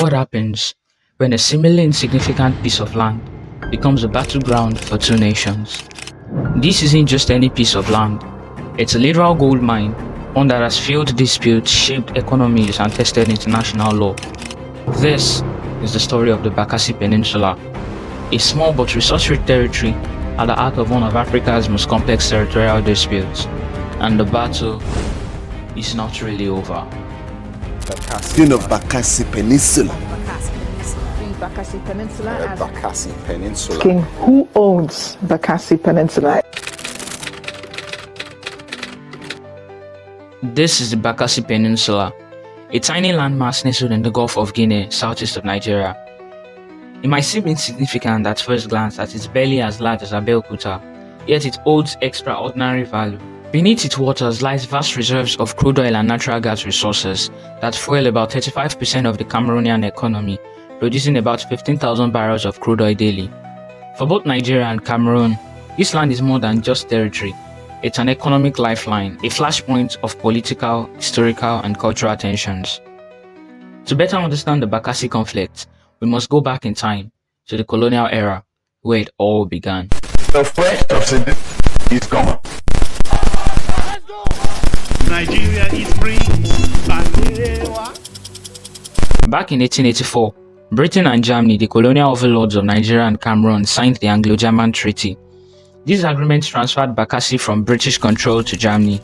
what happens when a seemingly insignificant piece of land becomes a battleground for two nations. This isn't just any piece of land, it's a literal gold mine, one that has fueled disputes, shaped economies, and tested international law. This is the story of the Bakassi Peninsula, a small but resource-rich territory at the heart of one of Africa's most complex territorial disputes. And the battle is not really over. King of Bakassi Peninsula. The Bakassi Peninsula. Bakassi Peninsula. King, who owns Bakassi Peninsula? This is the Bakassi Peninsula, a tiny landmass nestled in the Gulf of Guinea, southeast of Nigeria. It might seem insignificant at first glance as it's barely as large as Abeokuta, yet it holds extraordinary value. Beneath its waters lies vast reserves of crude oil and natural gas resources that fuel about 35% of the Cameroonian economy, producing about 15,000 barrels of crude oil daily. For both Nigeria and Cameroon, this land is more than just territory. It's an economic lifeline, a flashpoint of political, historical, and cultural tensions. To better understand the Bakassi conflict, we must go back in time to the colonial era, where it all began. The French subsidy is gone. Nigeria is free. Back in 1884, Britain and Germany, the colonial overlords of Nigeria and Cameroon, signed the Anglo-German Treaty. This agreement transferred Bakassi from British control to Germany.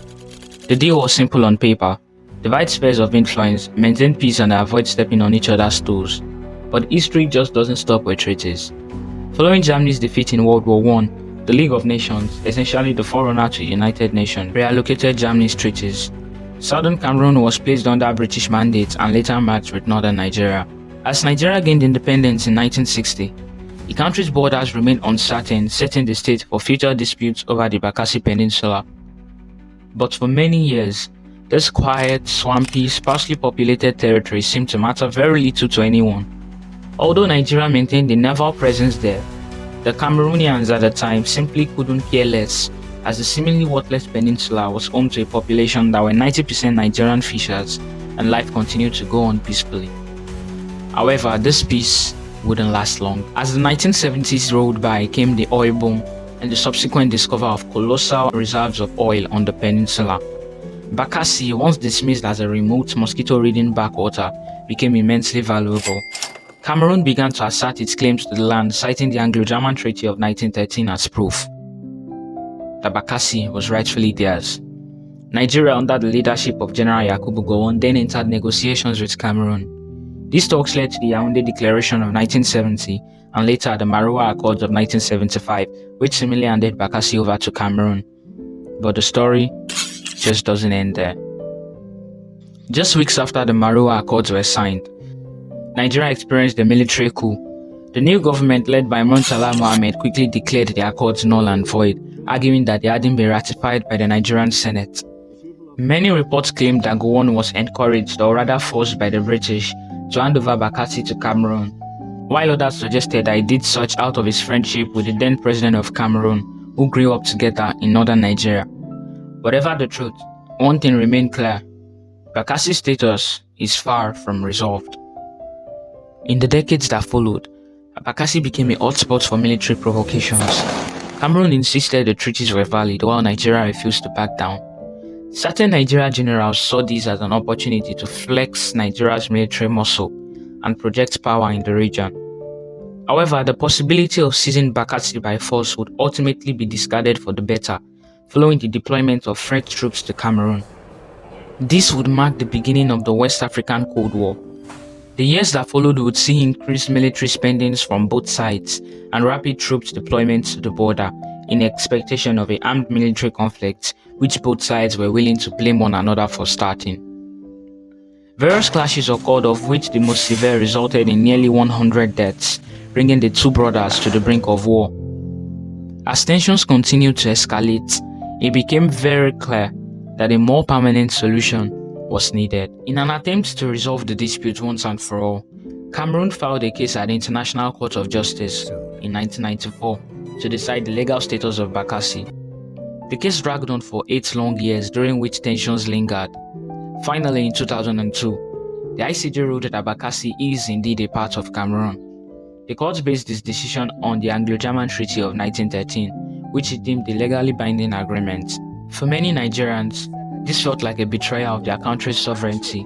The deal was simple on paper: divide spheres of influence, maintain peace, and avoid stepping on each other's toes. But history just doesn't stop with treaties. Following Germany's defeat in World War I, the League of Nations, essentially the forerunner to United Nations, reallocated Germany's treaties. Southern Cameroon was placed under British mandate and later merged with northern Nigeria. As Nigeria gained independence in 1960, the country's borders remained uncertain, setting the stage for future disputes over the Bakassi Peninsula. But for many years, this quiet, swampy, sparsely populated territory seemed to matter very little to anyone. Although Nigeria maintained a naval presence there, the Cameroonians at the time simply couldn't care less, as the seemingly worthless peninsula was home to a population that were 90% Nigerian fishers, and life continued to go on peacefully. However, this peace wouldn't last long. As the 1970s rolled by came the oil boom and the subsequent discovery of colossal reserves of oil on the peninsula. Bakassi, once dismissed as a remote mosquito-ridden backwater, became immensely valuable. Cameroon began to assert its claims to the land, citing the Anglo-German Treaty of 1913 as proof that Bakassi was rightfully theirs. Nigeria, under the leadership of General Yakubu Gowon, then entered negotiations with Cameroon. These talks led to the Yaoundé Declaration of 1970 and later the Maroua Accords of 1975, which similarly handed Bakassi over to Cameroon. But the story just doesn't end there. Just weeks after the Maroua Accords were signed, Nigeria experienced a military coup. The new government led by Murtala Mohammed quickly declared the accords null and void, arguing that they hadn't been ratified by the Nigerian Senate. Many reports claimed that Gowon was encouraged, or rather forced, by the British to hand over Bakassi to Cameroon, while others suggested that he did such out of his friendship with the then president of Cameroon, who grew up together in northern Nigeria. Whatever the truth, one thing remained clear: Bakassi's status is far from resolved. In the decades that followed, Bakassi became a hotspot for military provocations. Cameroon insisted the treaties were valid, while Nigeria refused to back down. Certain Nigerian generals saw this as an opportunity to flex Nigeria's military muscle and project power in the region. However, the possibility of seizing Bakassi by force would ultimately be discarded for the better, following the deployment of French troops to Cameroon. This would mark the beginning of the West African Cold War. The years that followed would see increased military spendings from both sides and rapid troops deployments to the border in expectation of an armed military conflict, which both sides were willing to blame one another for starting. Various clashes occurred, of which the most severe resulted in nearly 100 deaths, bringing the two brothers to the brink of war. As tensions continued to escalate, it became very clear that a more permanent solution was needed. In an attempt to resolve the dispute once and for all, Cameroon filed a case at the International Court of Justice in 1994 to decide the legal status of Bakassi. The case dragged on for 8 long years, during which tensions lingered. Finally, in 2002, the ICJ ruled that Bakassi is indeed a part of Cameroon. The court based this decision on the Anglo-German Treaty of 1913, which it deemed a legally binding agreement. For many Nigerians, this felt like a betrayal of their country's sovereignty,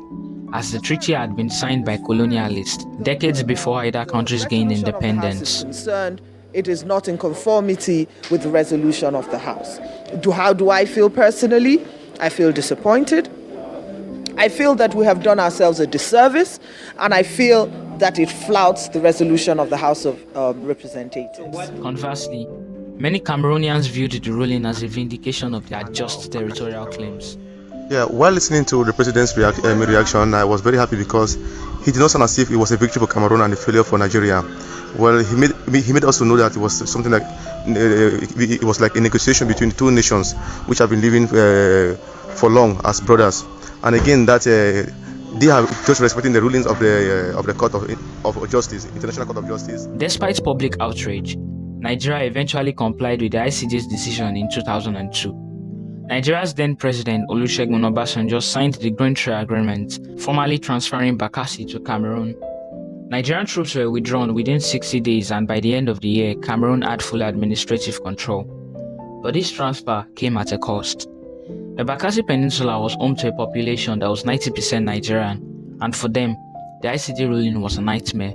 as the treaty had been signed by colonialists decades before either countries gained independence. It is not in conformity with the resolution of the House. How do I feel personally? I feel disappointed. I feel that we have done ourselves a disservice, and I feel that it flouts the resolution of the House of Representatives. Conversely, many Cameroonians viewed the ruling as a vindication of their just territorial claims. Yeah, while listening to the president's reaction, I was very happy because he did not sound as if it was a victory for Cameroon and a failure for Nigeria. Well, he made us to know that it was something like it was like a negotiation between two nations which have been living for long as brothers, and again that they are just respecting the rulings of the Court of Justice, International Court of Justice. Despite public outrage, Nigeria eventually complied with the ICJ's decision in 2002. Nigeria's then President Olusegun Obasanjo signed the Joint Agreement, formally transferring Bakassi to Cameroon. Nigerian troops were withdrawn within 60 days, and by the end of the year, Cameroon had full administrative control. But this transfer came at a cost. The Bakassi Peninsula was home to a population that was 90% Nigerian, and for them, the ICJ ruling was a nightmare.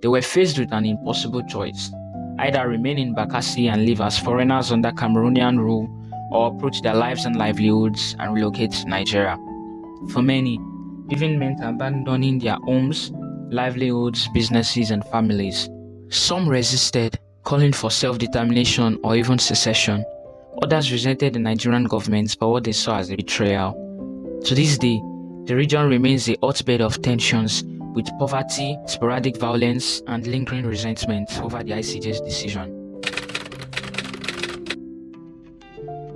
They were faced with an impossible choice: either remain in Bakassi and live as foreigners under Cameroonian rule, or approach their lives and livelihoods and relocate to Nigeria. For many, living meant abandoning their homes, livelihoods, businesses, and families. Some resisted, calling for self-determination or even secession. Others resented the Nigerian government for what they saw as a betrayal. To this day, the region remains a hotbed of tensions, with poverty, sporadic violence, and lingering resentment over the ICJ's decision.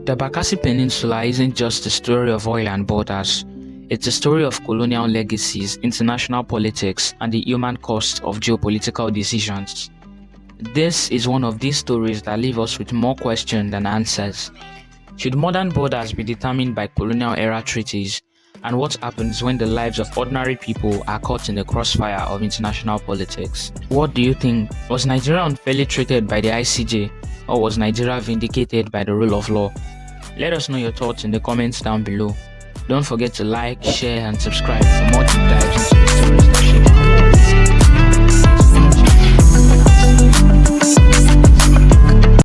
The Bakassi Peninsula isn't just a story of oil and borders. It's a story of colonial legacies, international politics, and the human cost of geopolitical decisions. This is one of these stories that leave us with more questions than answers. Should modern borders be determined by colonial-era treaties? And what happens when the lives of ordinary people are caught in the crossfire of international politics? What do you think? Was Nigeria unfairly treated by the ICJ? Or was Nigeria vindicated by the rule of law? Let us know your thoughts in the comments down below. Don't forget to like, share, and subscribe for more deep dives into